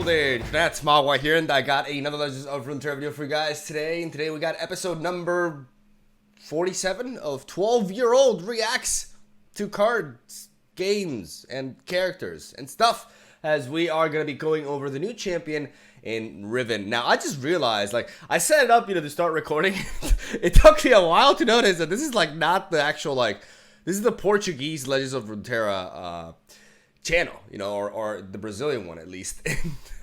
people there, that's MegaMogwai here, and I got another Legends of Runeterra video for you guys today. And today we got episode number 47 of 12-year-old reacts to cards, games, and characters and stuff, as we are going to be going over the new champion in Riven. Now, I just realized, like, I set it up, to start recording. It took me a while to notice that this is, like, not the actual, like, this is the Portuguese Legends of Runeterra, channel, or the Brazilian one at least.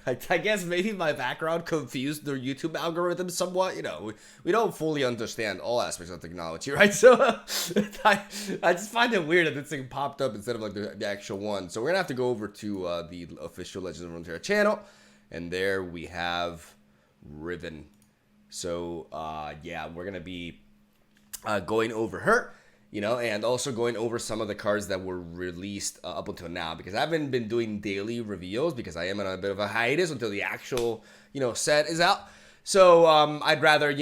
I guess maybe my background confused the YouTube algorithm somewhat. We don't fully understand all aspects of technology, right? So I just find it weird that this thing popped up instead of like the actual one. So we're gonna have to go over to the official Legends of Runeterra channel, and there we have Riven. So yeah, we're gonna be going over her. And also going over some of the cards that were released up until now, because I haven't been doing daily reveals because I am on a bit of a hiatus until the actual, set is out. So I'd rather,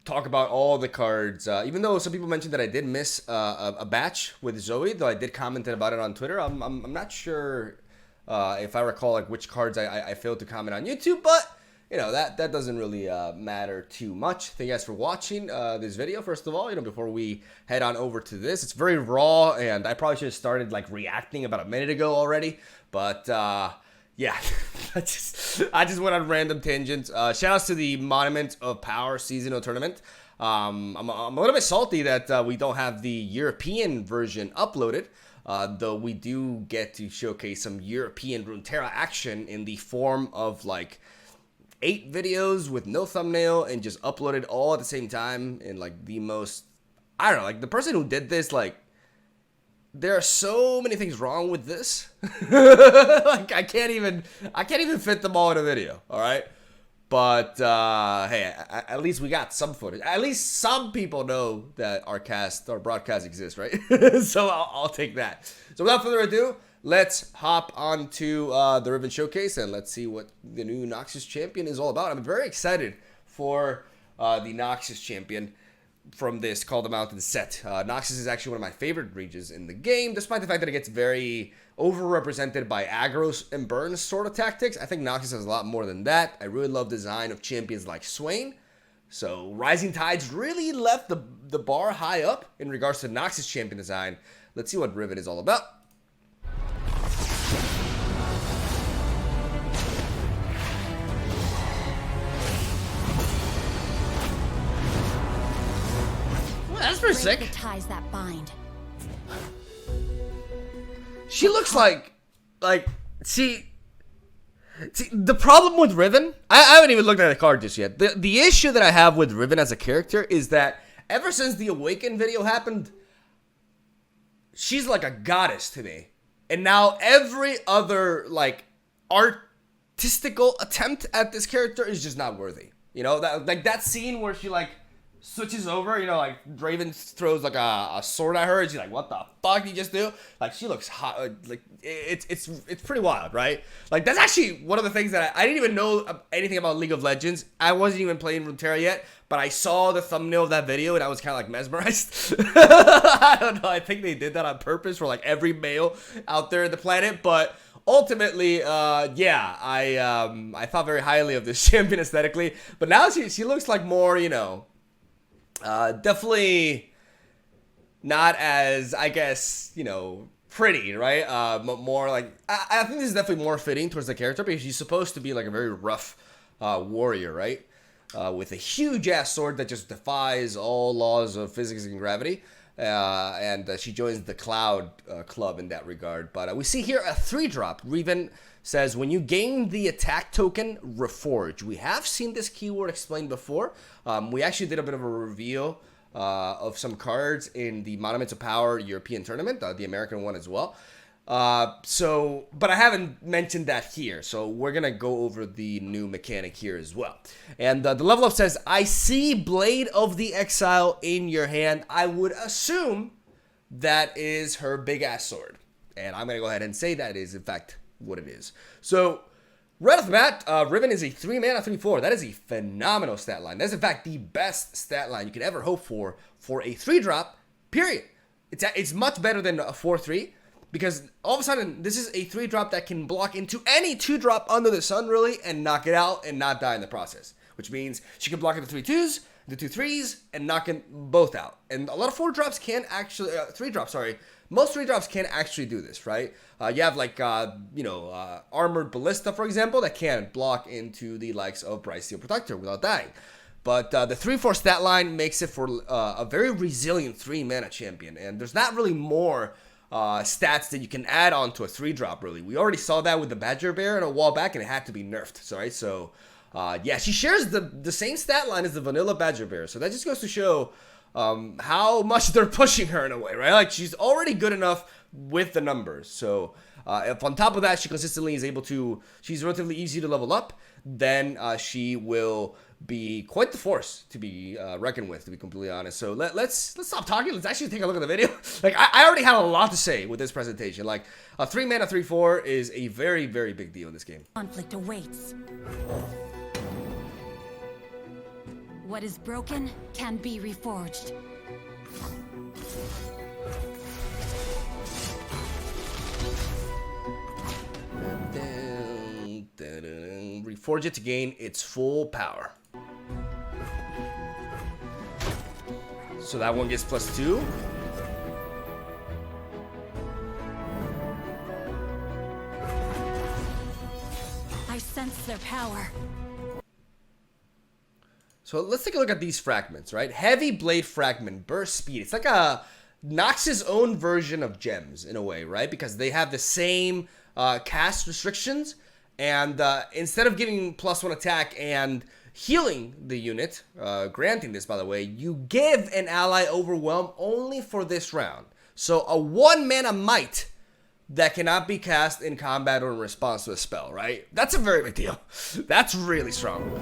talk about all the cards, even though some people mentioned that I did miss a batch with Zoe, though I did comment about it on Twitter. I'm not sure if I recall like which cards I failed to comment on YouTube, but that doesn't really matter too much. Thank you guys for watching this video, first of all. Before we head on over to this, it's very raw, and I probably should have started like reacting about a minute ago already. But yeah, I just went on random tangents. Shout outs to the Monument of Power seasonal tournament. I'm a little bit salty that we don't have the European version uploaded. Though we do get to showcase some European Runeterra action in the form of like 8 videos with no thumbnail and just uploaded all at the same time in like the most, I don't know, like the person who did this, like there are so many things wrong with this. Like I can't even fit them all in a video. All right. But hey, at least we got some footage. At least some people know that our broadcast exists, right? So I'll take that. So without further ado, let's hop onto the Riven Showcase, and let's see what the new Noxus champion is all about. I'm very excited for the Noxus champion from this Call the Mountain set. Noxus is actually one of my favorite regions in the game, despite the fact that it gets very overrepresented by aggros and burns sort of tactics. I think Noxus has a lot more than that. I really love the design of champions like Swain. So Rising Tides really left the bar high up in regards to Noxus champion design. Let's see what Riven is all about. That's pretty sick. The ties that bind. She looks like see the problem with Riven, I haven't even looked at the card just yet. The issue that I have with Riven as a character is that ever since the Awaken video happened, she's like a goddess to me. And now every other like artistical attempt at this character is just not worthy. That scene where she like switches over, like Raven throws like a sword at her, and she's like, "What the fuck did you just do?" Like she looks hot. Like it's pretty wild, right? Like that's actually one of the things that I didn't even know anything about League of Legends. I wasn't even playing Runeterra yet, but I saw the thumbnail of that video and I was kind of like mesmerized. I don't know. I think they did that on purpose for like every male out there in the planet, but ultimately, yeah, I thought very highly of this champion aesthetically, but now she looks like more, definitely not as, I guess, pretty, right? More like, I think this is definitely more fitting towards the character because she's supposed to be like a very rough warrior, right? With a huge ass sword that just defies all laws of physics and gravity. And she joins the Cloud Club in that regard. But we see here a 3-drop. Riven says, when you gain the attack token, Reforge. We have seen this keyword explained before. We actually did a bit of a reveal of some cards in the Monuments of Power European tournament, the American one as well. But I haven't mentioned that here. So we're going to go over the new mechanic here as well. And the level up says, I see Blade of the Exile in your hand. I would assume that is her big ass sword. And I'm going to go ahead and say that is, in fact, what it is. So right off the bat, Riven is a 3-mana 3/4. That is a phenomenal stat line. That's, in fact, the best stat line you could ever hope for a 3-drop, period. It's much better than a 4/3. Because all of a sudden, this is a 3-drop that can block into any 2-drop under the sun, really, and knock it out and not die in the process. Which means she can block into 3-2s, the 2-3s, and knocking both out. And a lot of 4-drops can actually, 3-drops, sorry. Most 3-drops can actually do this, right? You have like, Armored Ballista, for example, that can block into the likes of Bright Steel Protector without dying. But the 3-4 stat line makes it for a very resilient 3-mana champion. And there's not really more stats that you can add on to a 3-drop, really. We already saw that with the Badger Bear and a while back, and it had to be nerfed, sorry. So, yeah, she shares the same stat line as the vanilla Badger Bear. So that just goes to show how much they're pushing her in a way, right? Like, she's already good enough with the numbers. So, if on top of that, she consistently is able to, she's relatively easy to level up, then she will be quite the force to be reckoned with, to be completely honest. So let's stop talking. Let's actually take a look at the video. Like, I already had a lot to say with this presentation. Like, a 3-mana 3-4 is a very, very big deal in this game. Conflict awaits. What is broken can be reforged. Reforge it to gain its full power. So that one gets +2. I sense their power. So let's take a look at these fragments, right? Heavy Blade Fragment, Burst Speed. It's like a Noxus' own version of gems in a way, right? Because they have the same cast restrictions. And instead of giving +1 attack and healing the unit, granting this, by the way, you give an ally Overwhelm only for this round. So a 1-mana might that cannot be cast in combat or in response to a spell, right? That's a very big deal. That's really strong.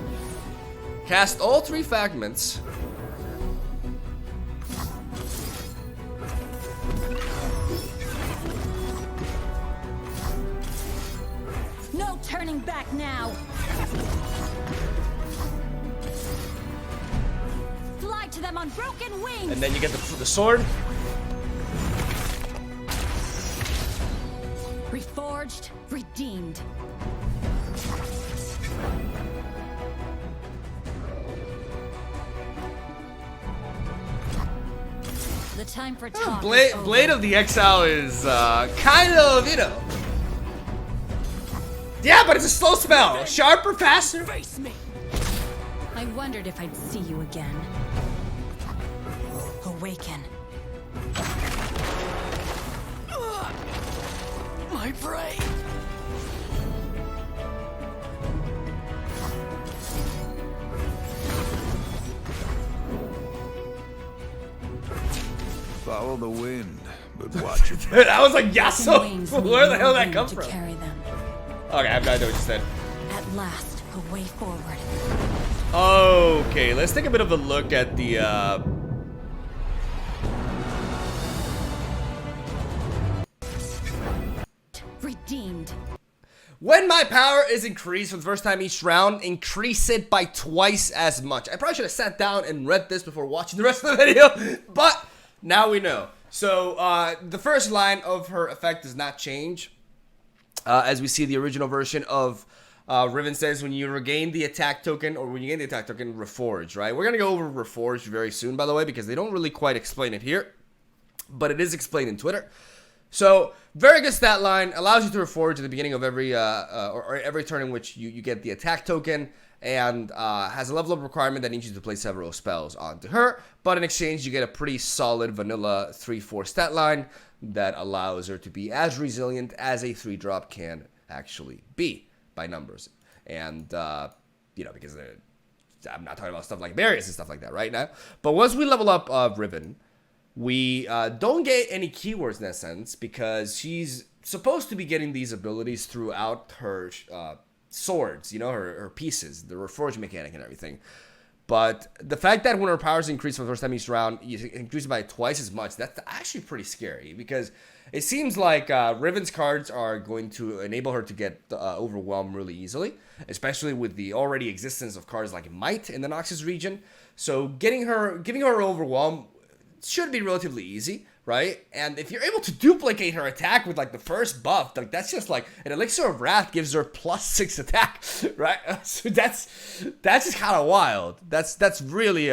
Cast all 3 fragments. No turning back now. Fly to them on broken wings. And then you get the sword. Reforged, redeemed. The time for talk. Blade of the Exile is kind of, you know. Yeah, but it's a slow spell. Sharper, faster. Face me. I wondered if I'd see you again. Awaken. My prey. Follow the wind, but watch it. I was like, Yasuo. Where the hell did that come from? Carry them. Okay, I have no idea what you said. At last, a way forward. Okay, let's take a bit of a look at the Redeemed. when my power is increased for the first time each round, increase it by twice as much. I probably should have sat down and read this before watching the rest of the video, but now we know. So the first line of her effect does not change. As we see the original version of Riven says, when you regain the attack token, or when you gain the attack token, Reforge, right? We're going to go over Reforge very soon, by the way, because they don't really quite explain it here. But it is explained in Twitter. So, very good stat line. Allows you to Reforge at the beginning of every or every turn in which you get the attack token. And has a level up requirement that needs you to play several spells onto her. But in exchange, you get a pretty solid vanilla 3-4 stat line that allows her to be as resilient as a 3-drop can actually be by numbers. And, you know, because I'm not talking about stuff like barriers and stuff like that right now. But once we level up Riven, we don't get any keywords in that sense because she's supposed to be getting these abilities throughout her swords, you know, her pieces, the Reforge mechanic and everything. But the fact that when her powers increase for the first time each round, you increase it by twice as much, that's actually pretty scary because it seems like Riven's cards are going to enable her to get overwhelmed really easily, especially with the already existence of cards like Might in the Noxus region. So giving her overwhelm should be relatively easy, right? And if you're able to duplicate her attack with like the first buff, like that's just like an Elixir of Wrath gives her +6 attack, right? So that's just kind of wild. That's really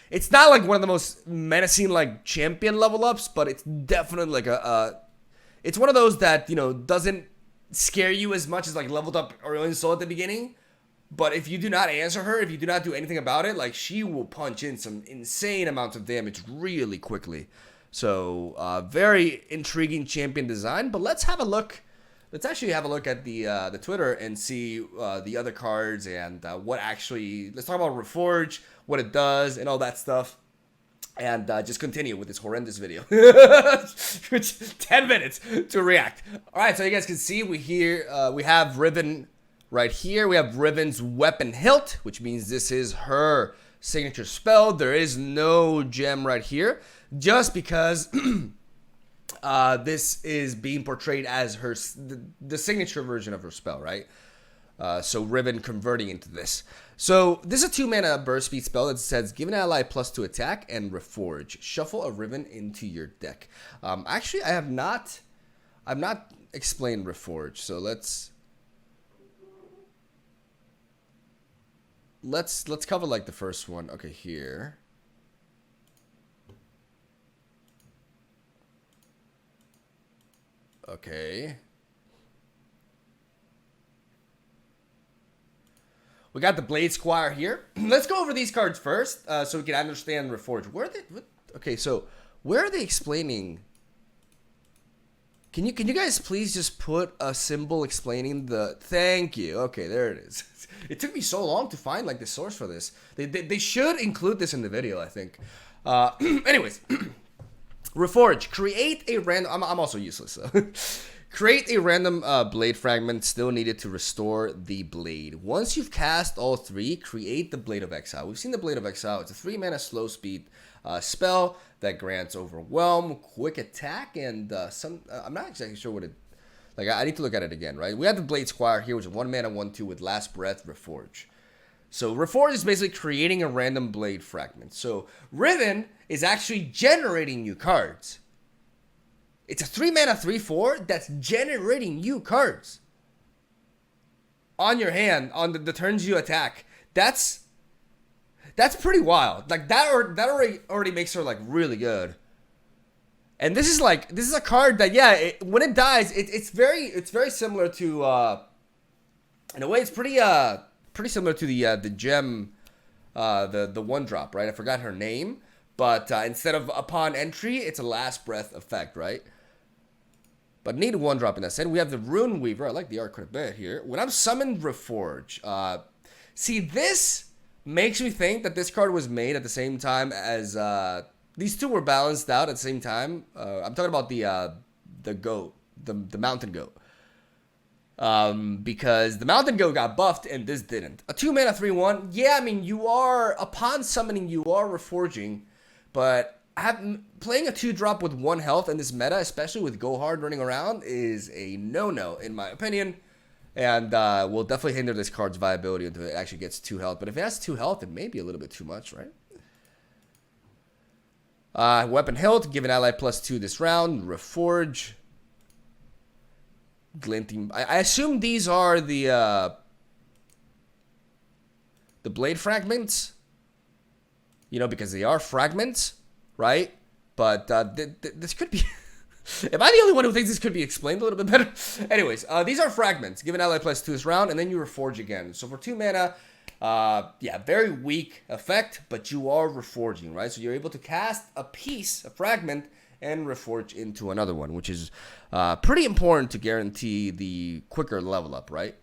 it's not like one of the most menacing like champion level ups, but it's definitely like it's one of those that, you know, doesn't scare you as much as like leveled up Aurelion Sol at the beginning. But if you do not answer her, if you do not do anything about it, like she will punch in some insane amounts of damage really quickly. So very intriguing champion design. But let's have a look. Let's actually have a look at the Twitter and see the other cards and what actually. Let's talk about Reforge, what it does, and all that stuff. And just continue with this horrendous video. Which 10 minutes to react. All right, so you guys can see we have Riven right here. We have Riven's weapon hilt, which means this is her signature spell. There is no gem right here, just because this is being portrayed as the signature version of her spell, right? So Riven converting into this. So this is a 2-mana burst speed spell that says give an ally +2 attack and Reforge. Shuffle a Riven into your deck. Actually, I've not explained Reforge, so let's cover like the first one. Okay, here. Okay. We got the Blade Squire here. Let's go over these cards first, so we can understand Reforge. Okay, so where are they explaining? Can you guys please just put a symbol explaining the? Thank you. Okay, there it is. It took me so long to find like the source for this. They should include this in the video, I think. Anyways, Reforge. Create a random. I'm also useless. So. Create a random blade fragment still needed to restore the blade. Once you've cast all 3, create the Blade of Exile. We've seen the Blade of Exile. It's a 3-mana slow speed spell that grants Overwhelm, Quick Attack, and I'm not exactly sure what it. Like I need to look at it again, right? We have the Blade Squire here, which is 1 mana 1/2 with Last Breath, Reforge. So Reforge is basically creating a random blade fragment. So Riven is actually generating new cards. It's a 3-mana 3/4 that's generating new cards on your hand on the turns you attack. That's pretty wild. Like that already makes her like really good. And this is a card that when it dies, it's very similar to in a way it's pretty similar to the gem the 1-drop, right? I forgot her name, but instead of upon entry, it's a Last Breath effect, right? But need a 1-drop in that set. We have the Rune Weaver. I like the art quite a bit here. When I'm summoned Reforge, see, this makes me think that this card was made at the same time as these two were balanced out at the same time. I'm talking about the goat, the mountain goat, because the mountain goat got buffed and this didn't. A 2-mana 3/1. Yeah, I mean upon summoning you are reforging, but playing a 2-drop with 1 health in this meta, especially with Go Hard running around, is a no-no in my opinion, and will definitely hinder this card's viability until it actually gets 2 health. But if it has 2 health, it may be a little bit too much, right? Weapon hilt, give an ally +2 this round. Reforge. Glinting. I assume these are the blade fragments. You know, because they are fragments, right? But this could be. Am I the only one who thinks this could be explained a little bit better? Anyways, these are fragments. Give an ally +2 this round, and then you reforge again. So for 2 mana, very weak effect, but you are reforging, right? So you're able to cast a fragment, and reforge into another one, which is pretty important to guarantee the quicker level up, right?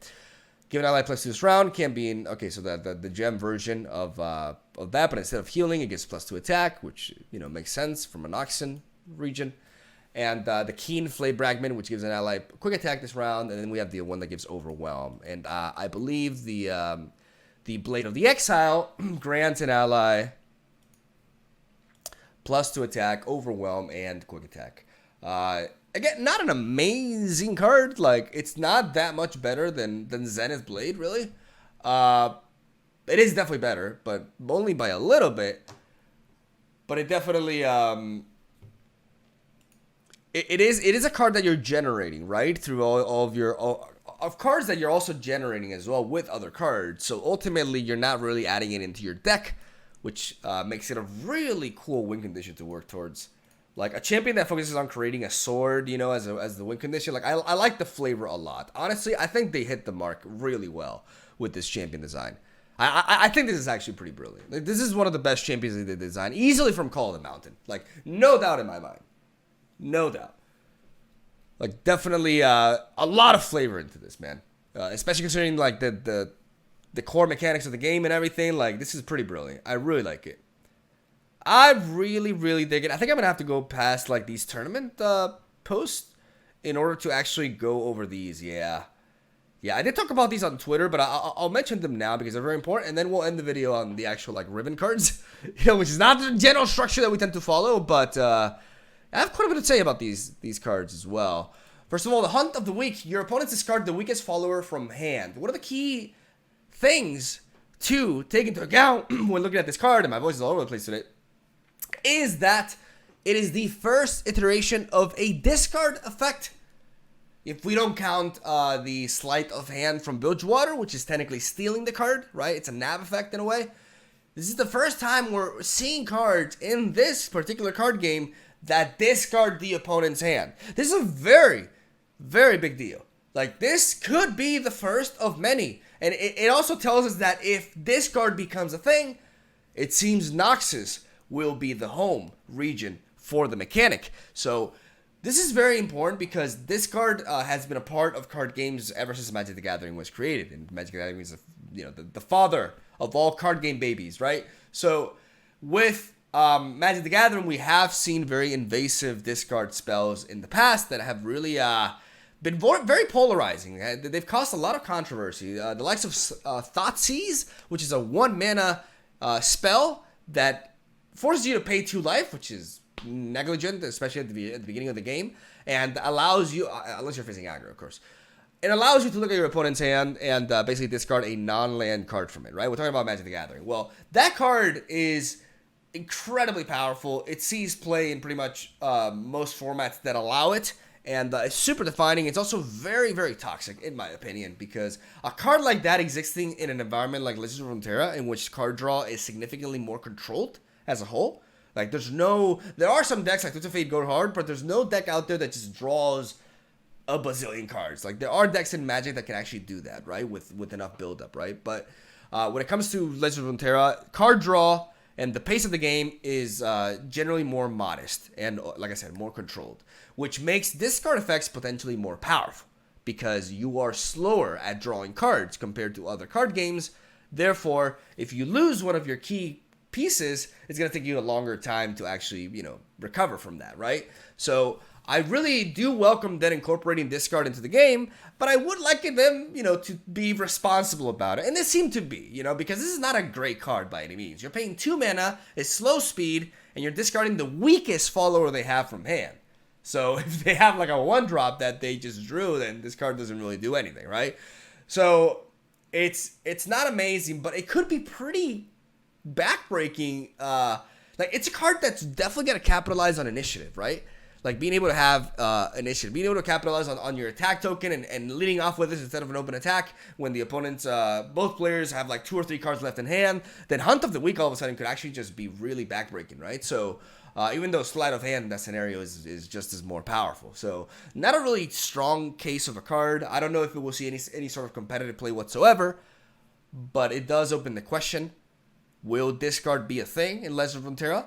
Give an ally +2 this round, can be in, okay, so the gem version of that, but instead of healing, it gets +2 attack, which, you know, makes sense from a Noxus region. And the Keen Flay Fragment, which gives an ally quick attack this round, and then we have the one that gives Overwhelm. And I believe the Blade of the Exile grants an ally +2 attack, Overwhelm, and quick attack. Again, not an amazing card. Like, it's not that much better than Zenith Blade, really. It is definitely better, but only by a little bit. but it definitely it is a card that you're generating, right, through all of your of cards that you're also generating as well with other cards. So ultimately, you're not really adding it into your deck, which makes it a really cool win condition to work towards. Like a champion that focuses on creating a sword, you know, as the win condition. Like I like the flavor a lot. Honestly, I think they hit the mark really well with this champion design. I think this is actually pretty brilliant. Like, this is one of the best champions they designed, easily from Call of the Mountain. Like, no doubt in my mind. No doubt. Like, definitely a lot of flavor into this, man. Especially considering, like, the core mechanics of the game and everything. Like, this is pretty brilliant. I really like it. I really, really dig it. I think I'm going to have to go past, like, these tournament posts in order to actually go over these. Yeah. Yeah, I did talk about these on Twitter, but I'll mention them now because they're very important, and then we'll end the video on the actual, like, Riven cards, you know, which is not the general structure that we tend to follow, but I have quite a bit to say about these cards as well. First of all, the Hunt of the Week. Your opponents discard the weakest follower from hand. What are the key things to take into account when looking at this card, and my voice is all over the place today, is that it is the first iteration of a discard effect. If we don't count the sleight of hand from Bilgewater, which is technically stealing the card, right? It's a nab effect in a way. This is the first time we're seeing cards in this particular card game that discard the opponent's hand. This is a very, very big deal. Like, this could be the first of many. And it also tells us that if discard becomes a thing, it seems Noxus will be the home region for the mechanic. So this is very important because this card has been a part of card games ever since Magic the Gathering was created. And Magic the Gathering is, you know, the father of all card game babies, right? So with Magic the Gathering, we have seen very invasive discard spells in the past that have really been very polarizing. They've caused a lot of controversy. The likes of Thoughtseize, which is a 1-mana spell that forces you to pay 2 life, which is negligent, especially at the beginning of the game, and allows you, unless you're facing aggro, of course, it allows you to look at your opponent's hand and basically discard a non-land card from it, right? We're talking about Magic the Gathering. Well, that card is incredibly powerful. It sees play in pretty much most formats that allow it, and it's super defining. It's also very, very toxic, in my opinion, because a card like that existing in an environment like Legends of Runeterra, in which card draw is significantly more controlled as a whole. Like, there are some decks like Twisted Fate go hard, but there's no deck out there that just draws a bazillion cards. Like, there are decks in Magic that can actually do that, right? With enough buildup, right? But when it comes to Legends of Runeterra, card draw and the pace of the game is generally more modest and, like I said, more controlled, which makes discard effects potentially more powerful because you are slower at drawing cards compared to other card games. Therefore, if you lose one of your key pieces, it's going to take you a longer time to actually, you know, recover from that, right? So I really do welcome then incorporating discard into the game, but I would like them, you know, to be responsible about it. And they seem to be, you know, because this is not a great card by any means. You're paying 2 mana, it's slow speed, and you're discarding the weakest follower they have from hand. So if they have like a 1-drop that they just drew, then this card doesn't really do anything, right? So it's not amazing, but it could be pretty backbreaking. Like, it's a card that's definitely going to capitalize on initiative, right? Like, being able to have initiative, being able to capitalize on your attack token and leading off with this instead of an open attack when the opponents, both players have like 2 or 3 cards left in hand. Then Hunt of the Week all of a sudden could actually just be really backbreaking, right? So even though Sleight of Hand in that scenario is just as more powerful. So not a really strong case of a card. I don't know if it will see any sort of competitive play whatsoever, but it does open the question: will discard be a thing in Legends of Runeterra?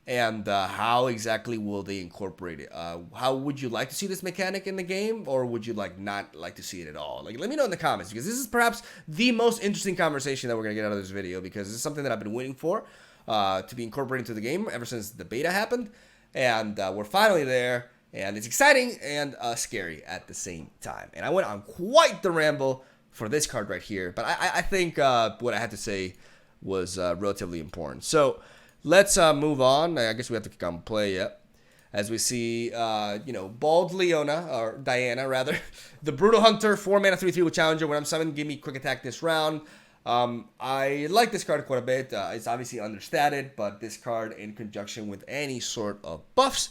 And how exactly will they incorporate it? How would you like to see this mechanic in the game, or would you not like to see it at all? Like, let me know in the comments, because this is perhaps the most interesting conversation that we're gonna get out of this video, because this is something that I've been waiting for to be incorporated into the game ever since the beta happened, and we're finally there, and it's exciting and scary at the same time. And I went on quite the ramble for this card right here, but I think what I had to say was relatively important. So let's move on. I guess we have to click on play, yep. As we see, you know, Bald Leona, or Diana, rather. The Brutal Hunter, 4 mana, 3/3 with Challenger. When I'm summoned, give me quick attack this round. I like this card quite a bit. It's obviously understated, but this card in conjunction with any sort of buffs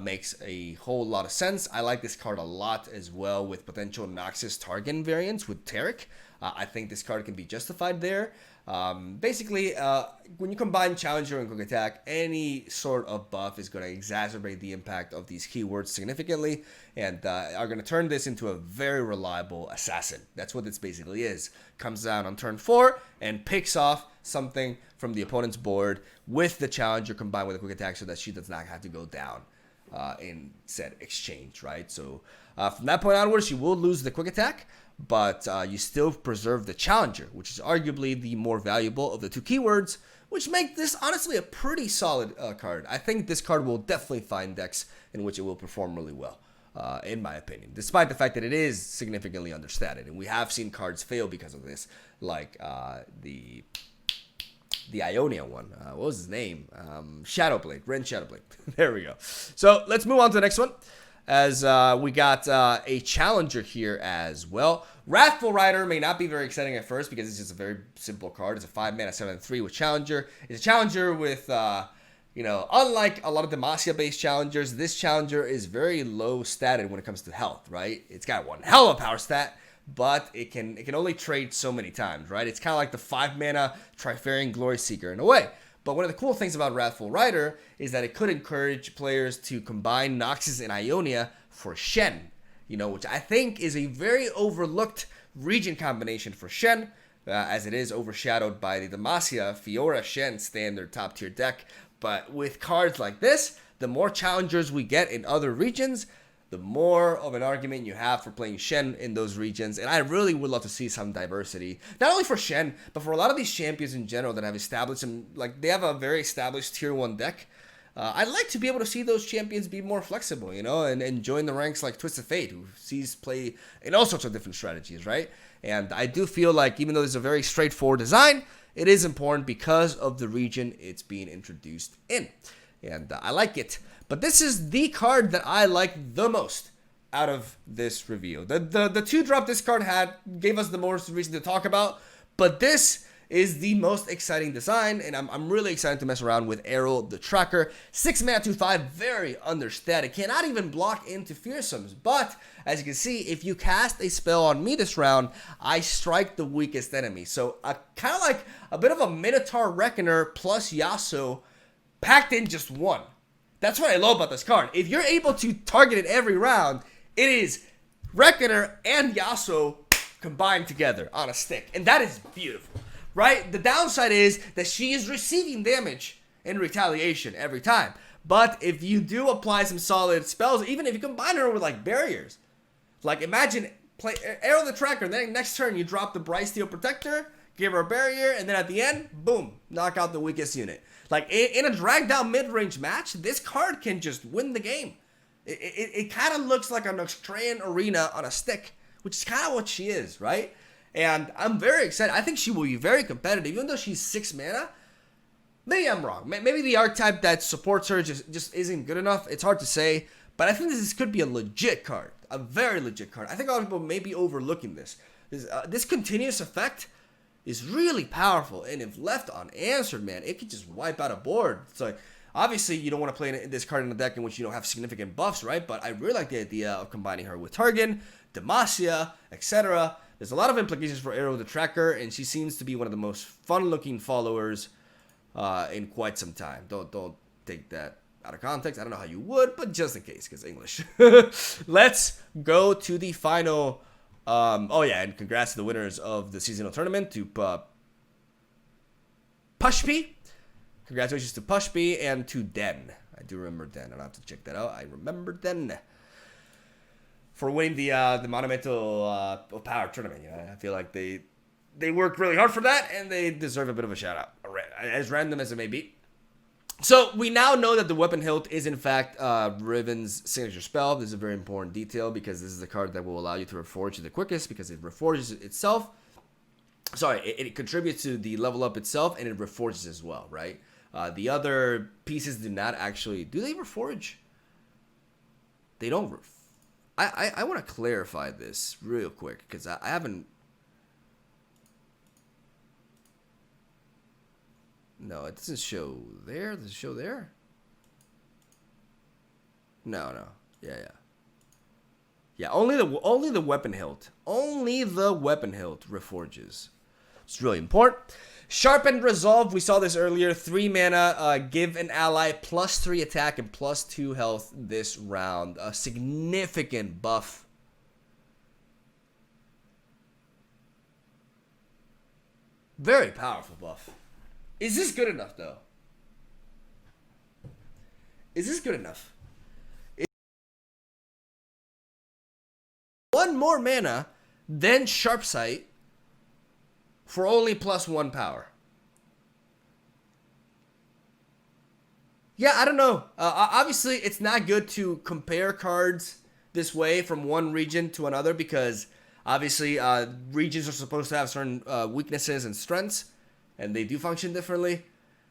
makes a whole lot of sense. I like this card a lot as well with potential Noxus Targan variants with Taric. I think this card can be justified there. Basically, when you combine Challenger and Quick Attack, any sort of buff is going to exacerbate the impact of these keywords significantly, and are going to turn this into a very reliable assassin. That's what this basically is. Comes down on turn 4 and picks off something from the opponent's board with the Challenger combined with a Quick Attack so that she does not have to go down in said exchange, right? So from that point onwards, you will lose the Quick Attack, but you still preserve the Challenger, which is arguably the more valuable of the two keywords, which make this honestly a pretty solid card. I think this card will definitely find decks in which it will perform really well, in my opinion, despite the fact that it is significantly understated, and we have seen cards fail because of this, like the Ionia one. What was his name? Shadowblade. Ren Shadowblade. There we go. So let's move on to the next one, as we got a Challenger here as well. Wrathful Rider may not be very exciting at first because it's just a very simple card. It's a 5-mana 7/3 with Challenger. It's a Challenger with, unlike a lot of Demacia-based Challengers, this Challenger is very low statted when it comes to health, right? It's got one hell of a power stat, but it can only trade so many times, right? It's kind of like the 5-mana Trifarian Glory Seeker in a way. But one of the cool things about Wrathful Rider is that it could encourage players to combine Noxus and Ionia for Shen, which I think is a very overlooked region combination for Shen, as it is overshadowed by the Demacia Fiora Shen standard top tier deck. But with cards like this, the more challengers we get in other regions, the more of an argument you have for playing Shen in those regions. And I really would love to see some diversity, not only for Shen, but for a lot of these champions in general that have established them, like they have a very established tier 1 deck. I'd like to be able to see those champions be more flexible, and join the ranks like Twisted Fate, who sees play in all sorts of different strategies, right? And I do feel like even though it's a very straightforward design, it is important because of the region it's being introduced in. And I like it. But this is the card that I like the most out of this review. The 2-drop this card had gave us the most reason to talk about, but this is the most exciting design, and I'm really excited to mess around with Arrow the Tracker. 6-mana 2/5, very understated. Cannot even block into Fearsomes, but as you can see, if you cast a spell on me this round, I strike the weakest enemy. So kind of like a bit of a Minotaur Reckoner plus Yasuo packed in just one. That's what I love about this card. If you're able to target it every round, it is Reckoner and Yasuo combined together on a stick. And that is beautiful, right? The downside is that she is receiving damage in retaliation every time. But if you do apply some solid spells, even if you combine her with like barriers, like imagine play Arrow the Tracker, then next turn you drop the Bright Steel Protector, give her a barrier, and then at the end, boom, knock out the weakest unit. Like, in a drag-down mid-range match, this card can just win the game. It kind of looks like a Noxtrian Arena on a stick, which is kind of what she is, right? And I'm very excited. I think she will be very competitive, even though she's 6 mana. Maybe I'm wrong. Maybe the archetype that supports her just isn't good enough. It's hard to say. But I think this could be a legit card. A very legit card. I think a lot of people may be overlooking this. This continuous effect is really powerful, and if left unanswered, man, it could just wipe out a board. So obviously you don't want to play this card in a deck in which you don't have significant buffs, right? But I really like the idea of combining her with Targan, Demacia, etc. There's a lot of implications for Arrow the Tracker, and she seems to be one of the most fun-looking followers in quite some time. Don't take that out of context. I don't know how you would, but just in case, because English. Let's go to the final. And congrats to the winners of the seasonal tournament, to Pushpy. Congratulations to Pushpy and to Den. I do remember Den. I'll have to check that out. I remember Den for winning the Monumental Power tournament. I feel like they worked really hard for that, and they deserve a bit of a shout out, as random as it may be. So we now know that the Weapon Hilt is in fact Riven's signature spell. This is a very important detail because this is the card that will allow you to reforge the quickest, because it reforges itself. Sorry, it contributes to the level up itself, and it reforges as well, right? The other pieces do not actually. Do they reforge? They don't. I want to clarify this real quick because I haven't. No, it doesn't show there. Does it show there? No. Yeah. Yeah, only the weapon hilt. Only the weapon hilt reforges. It's really important. Sharpened Resolve, we saw this earlier. 3 mana, give an ally +3 attack and +2 health this round. A significant buff. Very powerful buff. Is this good enough, though? Is this good enough? One more mana than Sharp Sight for only +1 power. Yeah, I don't know. Obviously, it's not good to compare cards this way from one region to another because obviously regions are supposed to have certain weaknesses and strengths, and they do function differently.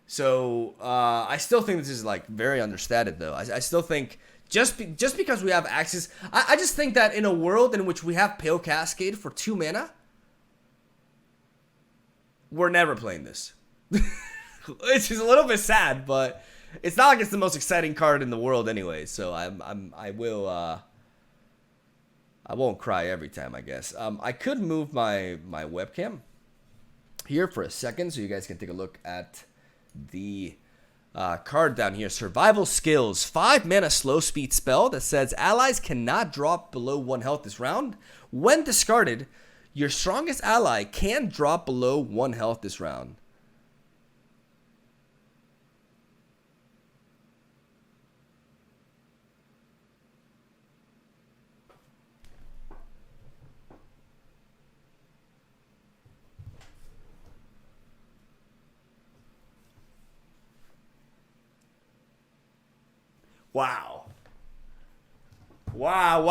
So I still think this is like very understated, though. I still think just because we have access, I just think that in a world in which we have Pale Cascade for 2 mana, we're never playing this. It's just a little bit sad, but it's not like it's the most exciting card in the world anyway. So I won't cry every time, I guess. I could move my webcam here for a second so you guys can take a look at the card down here. Survival Skills, 5 mana slow speed spell that says allies cannot drop below 1 health this round. When discarded, your strongest ally can drop below 1 health this round. Wow. Wow.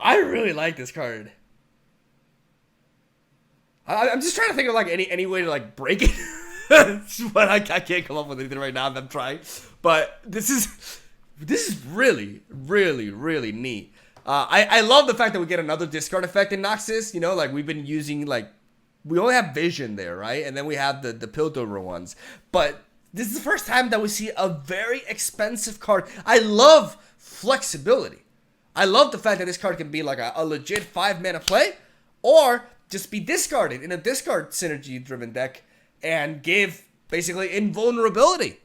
I really like this card. I'm just trying to think of like any way to like break it. But I can't come up with anything right now. I'm trying. But this is really neat. I love the fact that we get another discard effect in Noxus. You know, like we've been using like, we only have Vision there, right? And then we have the Piltover ones. But this is the first time that we see a very expensive card. I love flexibility. I love the fact that this card can be like a legit 5 mana play, or just be discarded in a discard synergy driven deck and give basically invulnerability.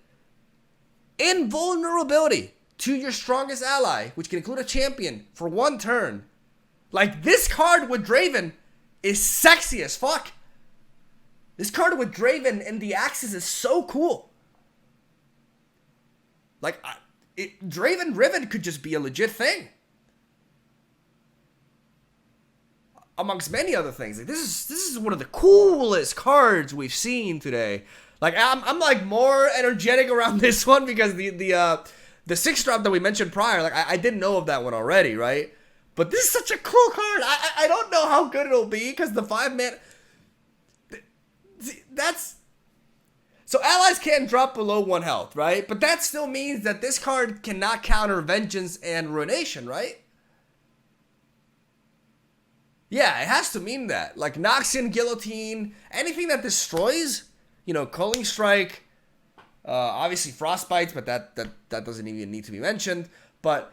Invulnerability to your strongest ally, which can include a champion for 1 turn. Like this card with Draven is sexy as fuck. This card with Draven and the Axis is so cool. Like, Draven Riven could just be a legit thing. Amongst many other things. Like, this is one of the coolest cards we've seen today. Like, I'm like more energetic around this one because the 6-drop that we mentioned prior, like I didn't know of that one already, right? But this is such a cool card. I don't know how good it'll be because the 5 mana. That's. So allies can't drop below 1 health, right? But that still means that this card cannot counter Vengeance and Ruination, right? Yeah, it has to mean that. Like Noxian, Guillotine, anything that destroys, you know, Culling Strike, obviously Frostbite, but that doesn't even need to be mentioned. But,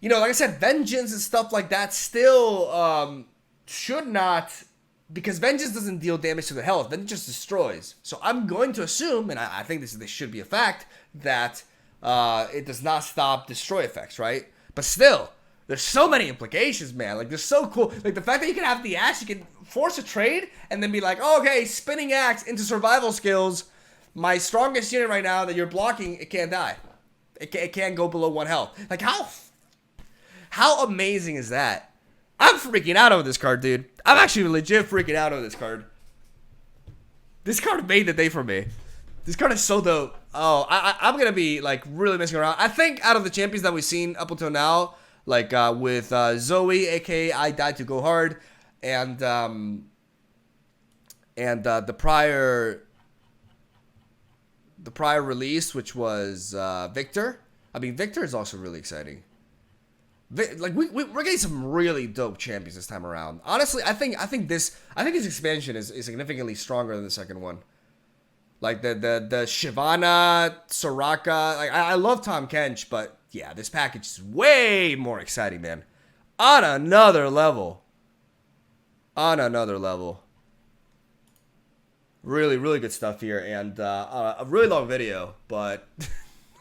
you know, like I said, Vengeance and stuff like that still should not, because Vengeance doesn't deal damage to the health. Vengeance just destroys. So I'm going to assume, and I think this should be a fact, that it does not stop destroy effects, right? But still, there's so many implications, man. Like, they're so cool. Like, the fact that you can have the axe, you can force a trade, and then be like, oh, okay, spinning axe into survival skills. My strongest unit right now that you're blocking, it can't die. It can't go below 1 health. Like, how amazing is that? I'm freaking out over this card, dude. I'm actually legit freaking out over this card. This card made the day for me. This card is so dope. Oh, I'm going to be, like, really messing around. I think out of the champions that we've seen up until now, like, with Zoe, a.k.a. I Died to Go Hard, and the prior release, which was Victor. I mean, Victor is also really exciting. Like we're getting some really dope champions this time around. Honestly, I think this expansion is significantly stronger than the second one. Like the Shyvana, Soraka. Like I love Tom Kench, but yeah, this package is way more exciting, man. On another level. On another level. Really, really good stuff here, and a really long video, but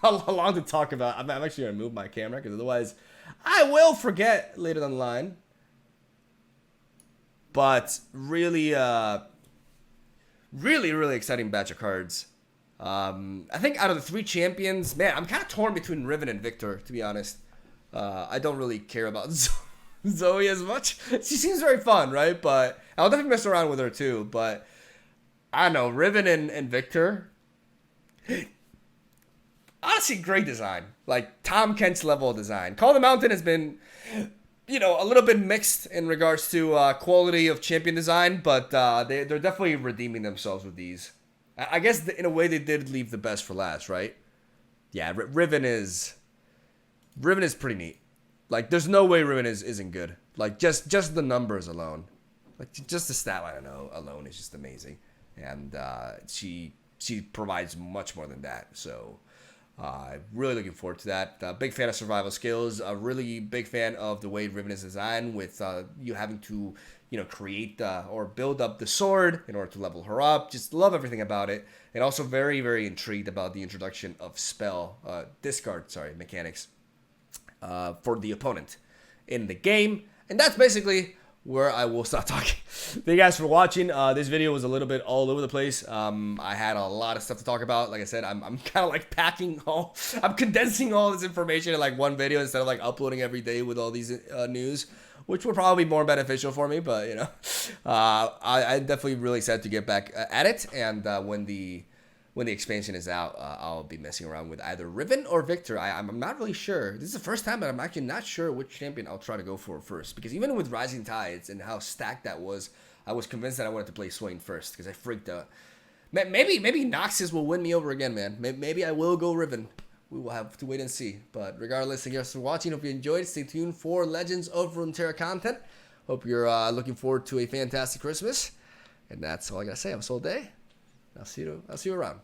a lot to talk about. I'm actually gonna move my camera because otherwise I will forget later down the line. But really, really exciting batch of cards. I think out of the 3 champions, man, I'm kind of torn between Riven and Victor, to be honest. I don't really care about Zoe as much. She seems very fun, right? But I'll definitely mess around with her too. But I don't know, Riven and Victor. Honestly, great design. Like Tom Kent's level of design. Call the Mountain has been, you know, a little bit mixed in regards to quality of champion design, but they're definitely redeeming themselves with these. I guess in a way they did leave the best for last, right? Yeah, Riven is pretty neat. Like there's no way Riven isn't good. Like just the numbers alone, like just the stat line alone is just amazing, and she provides much more than that. So. Really looking forward to that. Big fan of survival skills. A really big fan of the way Riven is designed, with you having to, you know, create or build up the sword in order to level her up. Just love everything about it, and also very intrigued about the introduction of discard mechanics for the opponent in the game. And that's basically where I will stop talking. Thank you guys for watching. This video was a little bit all over the place. I had a lot of stuff to talk about. Like I said, I'm kind of like I'm condensing all this information in like one video instead of like uploading every day with all these news, which would probably be more beneficial for me. But you know, I'm definitely really excited to get back at it. And when the expansion is out, I'll be messing around with either Riven or Victor. I'm not really sure. This is the first time that I'm actually not sure which champion I'll try to go for first. Because even with Rising Tides and how stacked that was, I was convinced that I wanted to play Swain first because I freaked out. Maybe Noxus will win me over again, man. Maybe I will go Riven. We will have to wait and see. But regardless, thank you guys for watching. Hope you enjoyed. Stay tuned for Legends of Runeterra content. Hope you're looking forward to a fantastic Christmas. And that's all I gotta say. Have a soul day. I'll see you around.